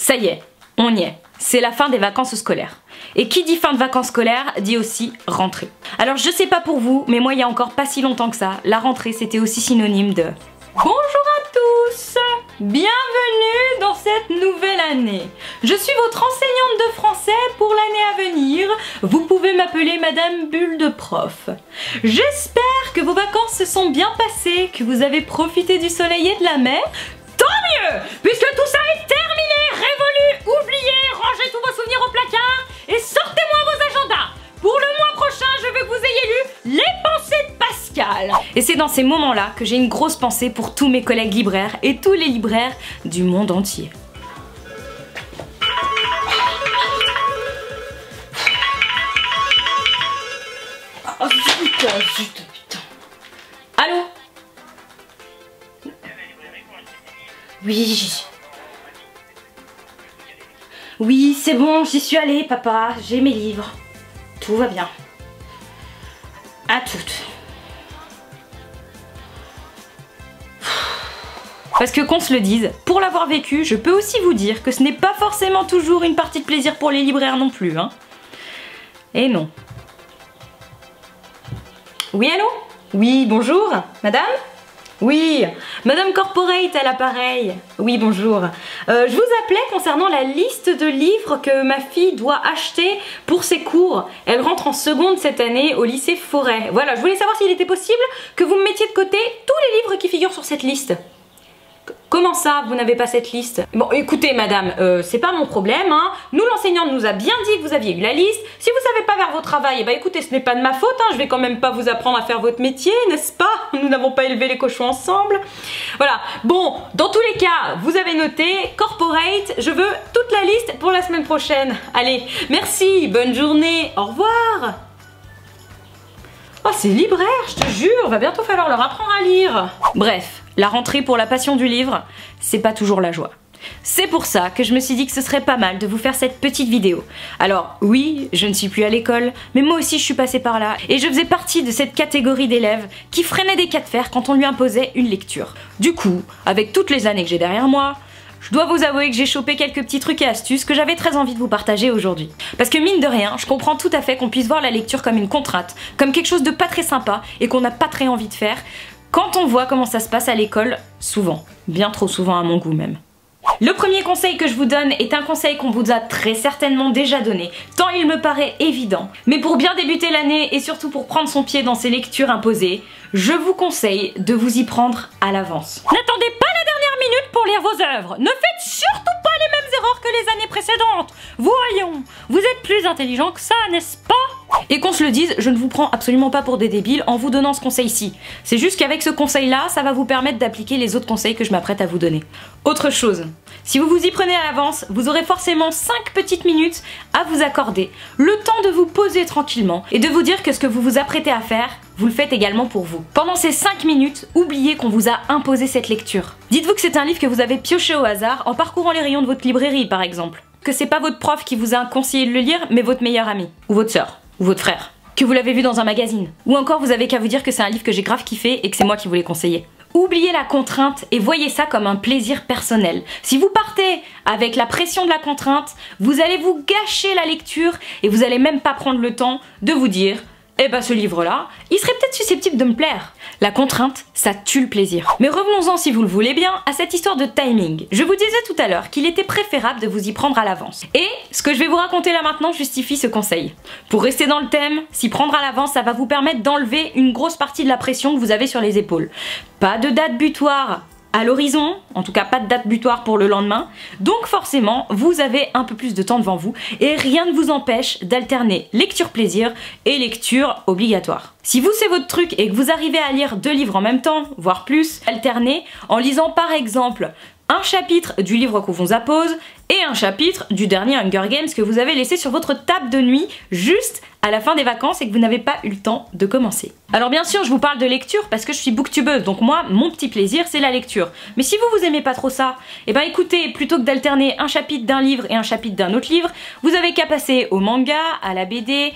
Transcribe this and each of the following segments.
Ça y est, on y est. C'est la fin des vacances scolaires. Et qui dit fin de vacances scolaires dit aussi rentrée. Alors je sais pas pour vous, mais moi il y a encore pas si longtemps que ça, la rentrée c'était aussi synonyme de bonjour à tous, bienvenue dans cette nouvelle année. Je suis votre enseignante de français pour l'année à venir. Vous pouvez m'appeler Madame Bulle de Prof. J'espère que vos vacances se sont bien passées, que vous avez profité du soleil et de la mer. Tant mieux, puisque tout ça est terminé, révolu, oublié, rangez tous vos souvenirs au placard et sortez-moi vos agendas. Pour le mois prochain, je veux que vous ayez lu Les Pensées de Pascal. Et c'est dans ces moments-là que j'ai une grosse pensée pour tous mes collègues libraires et tous les libraires du monde entier. Oh putain. Allô? Oui, c'est bon, j'y suis allée, papa. J'ai mes livres. Tout va bien. À toutes. Parce que qu'on se le dise, pour l'avoir vécu, je peux aussi vous dire que ce n'est pas forcément toujours une partie de plaisir pour les libraires non plus, hein. Et non. Oui, allô? Oui, bonjour, madame? Oui, Madame Corporate à l'appareil. Oui, bonjour. Je vous appelais concernant la liste de livres que ma fille doit acheter pour ses cours. Elle rentre en seconde cette année au lycée Forêt. Voilà, je voulais savoir s'il était possible que vous me mettiez de côté tous les livres qui figurent sur cette liste. Comment ça, vous n'avez pas cette liste? Bon, écoutez madame, c'est pas mon problème, hein. Nous, l'enseignante nous a bien dit que vous aviez eu la liste. Si vous savez pas faire votre travail, eh ben écoutez, ce n'est pas de ma faute, hein. Je vais quand même pas vous apprendre à faire votre métier, n'est-ce pas? Nous n'avons pas élevé les cochons ensemble. Voilà, bon, dans tous les cas, vous avez noté, Corporate, je veux toute la liste pour la semaine prochaine. Allez, merci, bonne journée, au revoir. Oh, c'est libraire, je te jure, va bientôt falloir leur apprendre à lire. Bref, la rentrée pour la passion du livre, c'est pas toujours la joie. C'est pour ça que je me suis dit que ce serait pas mal de vous faire cette petite vidéo. Alors oui, je ne suis plus à l'école, mais moi aussi je suis passée par là et je faisais partie de cette catégorie d'élèves qui freinaient des cas de fer quand on lui imposait une lecture. Du coup, avec toutes les années que j'ai derrière moi, je dois vous avouer que j'ai chopé quelques petits trucs et astuces que j'avais très envie de vous partager aujourd'hui. Parce que mine de rien, je comprends tout à fait qu'on puisse voir la lecture comme une contrainte, comme quelque chose de pas très sympa et qu'on n'a pas très envie de faire, quand on voit comment ça se passe à l'école, souvent, bien trop souvent à mon goût même. Le premier conseil que je vous donne est un conseil qu'on vous a très certainement déjà donné, tant il me paraît évident. Mais pour bien débuter l'année et surtout pour prendre son pied dans ces lectures imposées, je vous conseille de vous y prendre à l'avance. N'attendez pas la dernière minute pour lire vos œuvres. Ne faites surtout pas les mêmes erreurs que les années précédentes. Voyons, vous êtes plus intelligent que ça, n'est-ce pas? Et qu'on se le dise, je ne vous prends absolument pas pour des débiles en vous donnant ce conseil-ci. C'est juste qu'avec ce conseil-là, ça va vous permettre d'appliquer les autres conseils que je m'apprête à vous donner. Autre chose, si vous vous y prenez à l'avance, vous aurez forcément 5 petites minutes à vous accorder, le temps de vous poser tranquillement et de vous dire que ce que vous vous apprêtez à faire, vous le faites également pour vous. Pendant ces 5 minutes, oubliez qu'on vous a imposé cette lecture. Dites-vous que c'est un livre que vous avez pioché au hasard en parcourant les rayons de votre librairie par exemple. Que c'est pas votre prof qui vous a conseillé de le lire, mais votre meilleur ami, ou votre sœur, ou votre frère. Que vous l'avez vu dans un magazine. Ou encore vous avez qu'à vous dire que c'est un livre que j'ai grave kiffé et que c'est moi qui vous l'ai conseillé. Oubliez la contrainte et voyez ça comme un plaisir personnel. Si vous partez avec la pression de la contrainte, vous allez vous gâcher la lecture et vous allez même pas prendre le temps de vous dire eh ben ce livre-là, il serait peut-être susceptible de me plaire. La contrainte, ça tue le plaisir. Mais revenons-en, si vous le voulez bien, à cette histoire de timing. Je vous disais tout à l'heure qu'il était préférable de vous y prendre à l'avance. Et ce que je vais vous raconter là maintenant justifie ce conseil. Pour rester dans le thème, s'y prendre à l'avance, ça va vous permettre d'enlever une grosse partie de la pression que vous avez sur les épaules. Pas de date butoir à l'horizon, en tout cas pas de date butoir pour le lendemain, donc forcément vous avez un peu plus de temps devant vous et rien ne vous empêche d'alterner lecture plaisir et lecture obligatoire. Si vous c'est votre truc et que vous arrivez à lire 2 livres en même temps, voire plus, alternez en lisant par exemple un chapitre du livre qu'on vous impose et un chapitre du dernier Hunger Games que vous avez laissé sur votre table de nuit juste à la fin des vacances et que vous n'avez pas eu le temps de commencer. Alors bien sûr je vous parle de lecture parce que je suis booktubeuse, donc moi mon petit plaisir c'est la lecture. Mais si vous aimez pas trop ça, et ben écoutez, plutôt que d'alterner un chapitre d'un livre et un chapitre d'un autre livre, vous avez qu'à passer au manga, à la BD,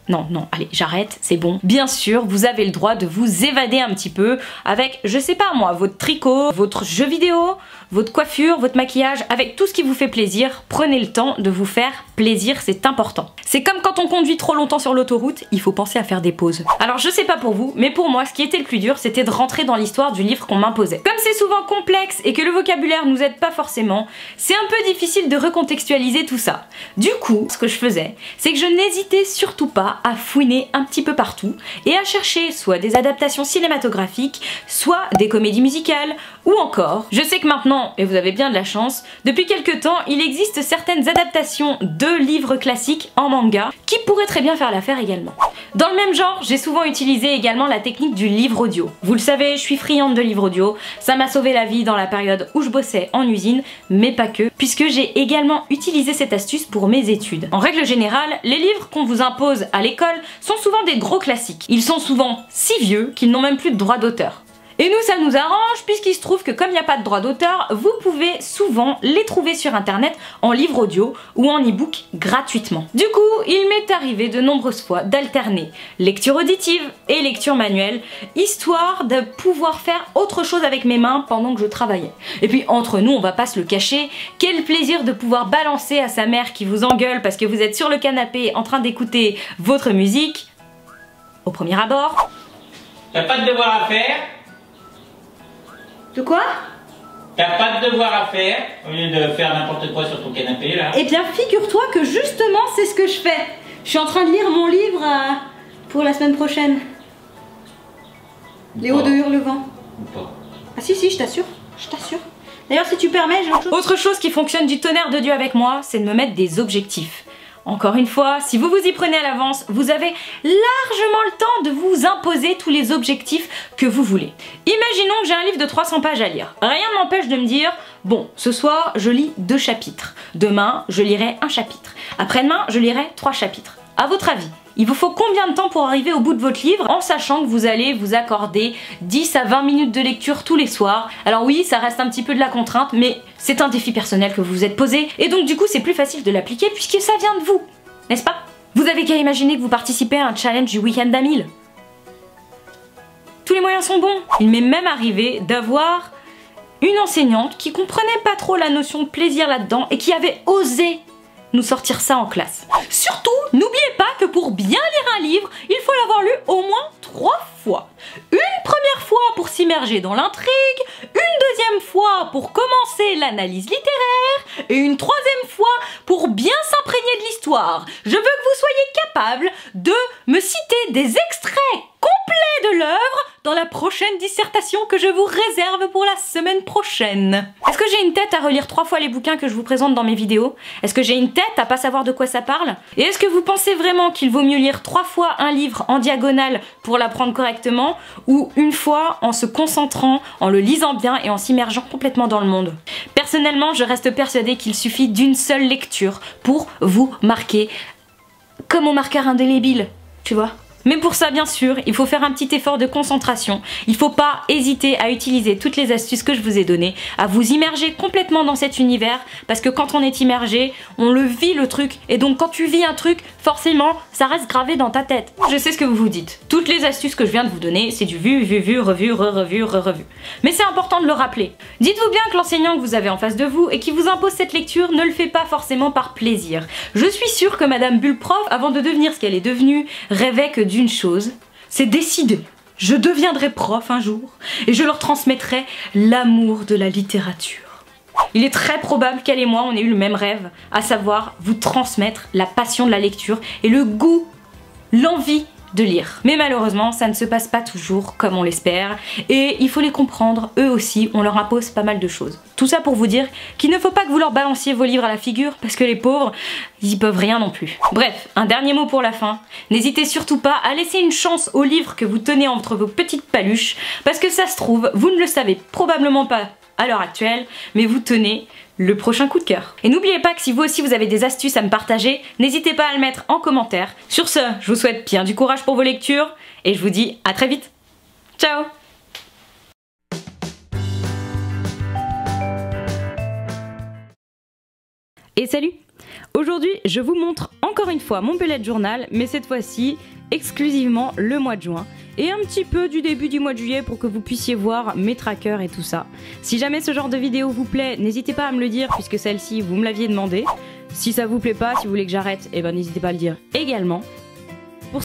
Non, non, allez, j'arrête, c'est bon. Bien sûr, vous avez le droit de vous évader un petit peu avec, je sais pas moi, votre tricot, votre jeu vidéo, votre coiffure, votre maquillage, avec tout ce qui vous fait plaisir. Prenez le temps de vous faire plaisir, c'est important. C'est comme quand on conduit trop longtemps sur l'autoroute, il faut penser à faire des pauses. Alors je sais pas pour vous, mais pour moi, ce qui était le plus dur, c'était de rentrer dans l'histoire du livre qu'on m'imposait. Comme c'est souvent complexe et que le vocabulaire nous aide pas forcément, c'est un peu difficile de recontextualiser tout ça. Du coup, ce que je faisais, c'est que je n'hésitais surtout pas à fouiner un petit peu partout et à chercher soit des adaptations cinématographiques, soit des comédies musicales, ou encore, je sais que maintenant, et vous avez bien de la chance, depuis quelques temps, il existe certaines adaptations de livres classiques en manga qui pourraient très bien faire l'affaire également. Dans le même genre, j'ai souvent utilisé également la technique du livre audio. Vous le savez, je suis friande de livres audio, ça m'a sauvé la vie dans la période où je bossais en usine, mais pas que, puisque j'ai également utilisé cette astuce pour mes études. En règle générale, les livres qu'on vous impose à l'école sont souvent des gros classiques. Ils sont souvent si vieux qu'ils n'ont même plus de droit d'auteur. Et nous, ça nous arrange puisqu'il se trouve que comme il n'y a pas de droit d'auteur, vous pouvez souvent les trouver sur internet en livre audio ou en e-book gratuitement. Du coup, il m'est arrivé de nombreuses fois d'alterner lecture auditive et lecture manuelle, histoire de pouvoir faire autre chose avec mes mains pendant que je travaillais. Et puis entre nous, on va pas se le cacher, quel plaisir de pouvoir balancer à sa mère qui vous engueule parce que vous êtes sur le canapé en train d'écouter votre musique. Au premier abord. T'as pas de devoir à faire? De quoi? T'as pas de devoir à faire, au lieu de faire n'importe quoi sur ton canapé là? Eh bien, figure-toi que justement, c'est ce que je fais. Je suis en train de lire mon livre pour la semaine prochaine. Les Hauts de Hurlevent. Ou pas? Ah si, si, je t'assure. Je t'assure. D'ailleurs, si tu permets, j'ai autre chose. Autre chose qui fonctionne du tonnerre de Dieu avec moi, c'est de me mettre des objectifs. Encore une fois, si vous vous y prenez à l'avance, vous avez largement le temps de vous imposer tous les objectifs que vous voulez. Imaginons que j'ai un livre de 300 pages à lire. Rien ne m'empêche de me dire, bon, ce soir, je lis 2 chapitres. Demain, je lirai 1 chapitre. Après-demain, je lirai 3 chapitres. À votre avis, il vous faut combien de temps pour arriver au bout de votre livre en sachant que vous allez vous accorder 10 à 20 minutes de lecture tous les soirs? Alors oui, ça reste un petit peu de la contrainte, mais c'est un défi personnel que vous vous êtes posé et donc du coup c'est plus facile de l'appliquer puisque ça vient de vous, n'est-ce pas? Vous avez qu'à imaginer que vous participez à un challenge du week-end à 1000. Tous les moyens sont bons. Il m'est même arrivé d'avoir une enseignante qui comprenait pas trop la notion de plaisir là-dedans et qui avait osé nous sortir ça en classe. Surtout, n'oubliez pas que pour bien lire un livre, il faut l'avoir lu au moins 3 fois. Une première fois pour s'immerger dans l'intrigue, une deuxième fois pour commencer l'analyse littéraire, et une troisième fois pour bien s'imprégner de l'histoire. Je veux que vous soyez capable de me citer des extraits complets de l'œuvre dans la prochaine dissertation que je vous réserve pour la semaine prochaine. Est-ce que j'ai une tête à relire 3 fois les bouquins que je vous présente dans mes vidéos? Est-ce que j'ai une tête à pas savoir de quoi ça parle? Et est-ce que vous pensez vraiment qu'il vaut mieux lire 3 fois un livre en diagonale pour l'apprendre correctement ou une fois en se concentrant, en le lisant bien et en s'immergeant complètement dans le monde? Personnellement, je reste persuadée qu'il suffit d'une seule lecture pour vous marquer comme au marqueur indélébile, tu vois? Mais pour ça, bien sûr, il faut faire un petit effort de concentration. Il faut pas hésiter à utiliser toutes les astuces que je vous ai données, à vous immerger complètement dans cet univers, parce que quand on est immergé, on le vit le truc, et donc quand tu vis un truc, forcément, ça reste gravé dans ta tête. Je sais ce que vous vous dites. Toutes les astuces que je viens de vous donner, c'est du vu, revu, revu. Mais c'est important de le rappeler. Dites-vous bien que l'enseignant que vous avez en face de vous et qui vous impose cette lecture ne le fait pas forcément par plaisir. Je suis sûre que Madame Bullprof, avant de devenir ce qu'elle est devenue, rêvait que d'une chose, c'est décidé. Je deviendrai prof un jour et je leur transmettrai l'amour de la littérature. Il est très probable qu'elle et moi on ait eu le même rêve, à savoir vous transmettre la passion de la lecture et le goût, l'envie de lire. Mais malheureusement, ça ne se passe pas toujours comme on l'espère et il faut les comprendre, eux aussi, on leur impose pas mal de choses. Tout ça pour vous dire qu'il ne faut pas que vous leur balanciez vos livres à la figure parce que les pauvres, ils y peuvent rien non plus. Bref, un dernier mot pour la fin. N'hésitez surtout pas à laisser une chance aux livres que vous tenez entre vos petites paluches parce que ça se trouve, vous ne le savez probablement pas à l'heure actuelle, mais vous tenez le prochain coup de cœur. Et n'oubliez pas que si vous aussi vous avez des astuces à me partager, n'hésitez pas à le mettre en commentaire. Sur ce, je vous souhaite bien du courage pour vos lectures et je vous dis à très vite. Ciao! Et salut! Aujourd'hui, je vous montre encore une fois mon bullet journal, mais cette fois-ci exclusivement le mois de juin et un petit peu du début du mois de juillet pour que vous puissiez voir mes trackers et tout ça. Si jamais ce genre de vidéo vous plaît, n'hésitez pas à me le dire puisque celle-ci vous me l'aviez demandé. Si ça vous plaît pas, si vous voulez que j'arrête, eh ben n'hésitez pas à le dire également.